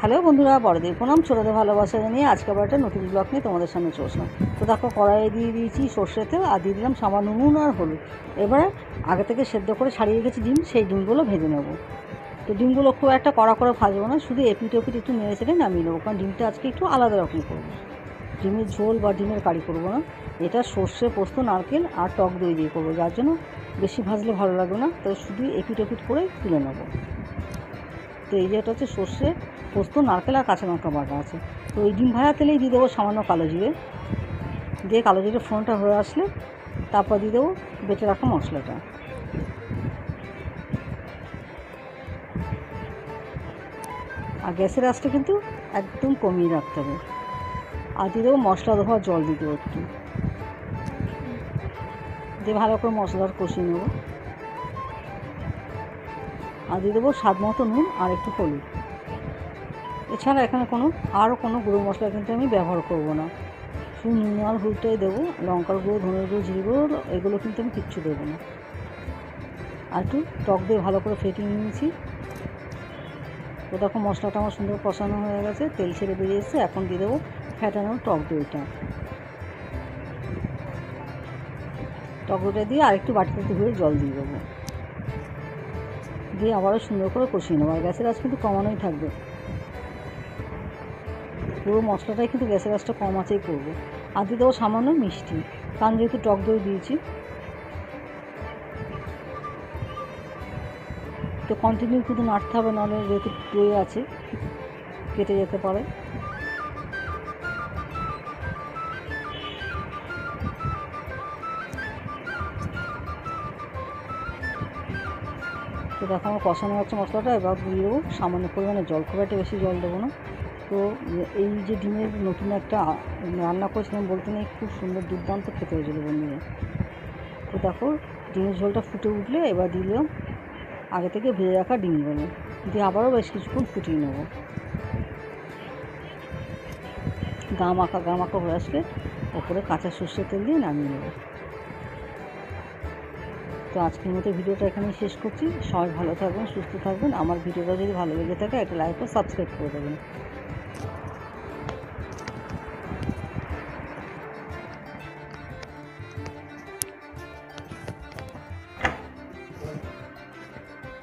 Hello বন্ধুরা, বড়দের প্রণাম, ছোটদের ভালোবাসা জানিয়ে আজকে আবার একটা নতুন ব্লগ নিয়ে তোমাদের সামনে চলছিলাম। তো দেখো, কড়াইয়ে দিয়ে দিয়েছি সর্ষের তেল আর দিয়ে দিলাম সামান্য নুন আর হলুদ। এবারে আগে থেকে সেদ্ধ করে ছাড়িয়ে রেখেছি ডিম, সেই ডিমগুলো ভেজে নেবো। তো ডিমগুলো খুব একটা কড়া করে ভাজবো না, শুধু এপিট ওপিট একটু নেড়ে চেড়ে নামিয়ে নেবো, কারণ ডিমটা আজকে একটু আলাদা রকম করবো। ডিমের ঝোল বা ডিমের কারি করবো না, এটা সর্ষে, পোস্ত, নারকেল আর টক দই দিয়ে করবো, যার জন্য বেশি ভাজলে ভালো লাগবে না, তো শুধু এপিট ওপিট করে তুলে নেবো। তো এই যে এটা হচ্ছে সর্ষে, পোস্ত, নারকেল আর কাঁচা লঙ্কা বাটা আছে। তো ওই ডিম ভাজা তেলেই দিয়ে দেবো সামান্য কালো জিরে, দিয়ে কালো জিরে ফোড়নটা হয়ে আসলে তারপর দিয়ে দেবো বেটে রাখা মশলাটা। আর গ্যাসের আঁচটা কিন্তু একদম কমিয়ে রাখতে হবে। আর দিয়ে দেবো মশলা ধোয়া জল, দিয়ে দেবো একটু, দিয়ে ভালো করে মশলাটা কষিয়ে নেবো। আর দিয়ে দেবো স্বাদ মতো নুন আর একটু হলুদ। এছাড়া এখানে আরও কোনো গুঁড়ো মশলা কিন্তু আমি ব্যবহার করব না, শুধু নুন আর হলুদটাই দেবো। লঙ্কার গুঁড়ো, ধনের গুঁড়ো, জিরে গুঁড়ো এগুলো কিন্তু আমি কিচ্ছু দেবো না। আর একটু টক দিয়ে ভালো করে ফেটিয়ে নিয়েছি। তো দেখো মশলাটা আমার সুন্দর কষানো হয়ে গেছে, তেল ছেড়ে বেরিয়ে এসেছে। এখন দিয়ে দেবো ফেটানো টক দইটা। টক দইটা দিয়ে আরেকটু বাটিতে ধুয়ে জল দিয়ে দেবো, দিয়ে আবারও সুন্দর করে কষিয়ে নেবো। আর গ্যাসের আঁচ কিন্তু কমানোই থাকবে, পুরো মশলাটাই কিন্তু গ্যাসের আঁচটা কম আঁচেই করবো। আর দিয়ে দেবো সামান্য মিষ্টি, কারণ যেহেতু টক দই দিয়েছি। তো কন্টিনিউ কিন্তু নাড়তে হবে, নাহলে যেহেতু দই আছে কেটে যেতে পারে। তো দেখো আমার কষানো হচ্ছে মশলাটা, এবার দিয়ে দেবো সামান্য পরিমাণে জল, খুব একটা বেশি জল দেবো না। তো এই যে ডিমের নতুন একটা রান্না করেছিলাম বলতে নেই, খুব সুন্দর দুর্দান্ত খেতে হয়েছিল বন্ধুরা। তো দেখো ডিমের ঝোলটা ফুটে উঠলে এবার দিলাম আগে থেকে ভেজে রাখা ডিমগুলো, দিয়ে আবারও বেশ কিছুক্ষণ ফুটিয়ে নেবো। গা মাখা হয়ে আসলে ওপরে কাঁচা সর্ষের তেল দিয়ে নামিয়ে নেবো। তো আজকের মতো ভিডিওটা এখানেই শেষ করছি। সবাই ভালো থাকবেন, সুস্থ থাকবেন। আমার ভিডিওটা যদি ভালো লেগে থাকে একটা লাইক ও সাবস্ক্রাইব করে দেবেন।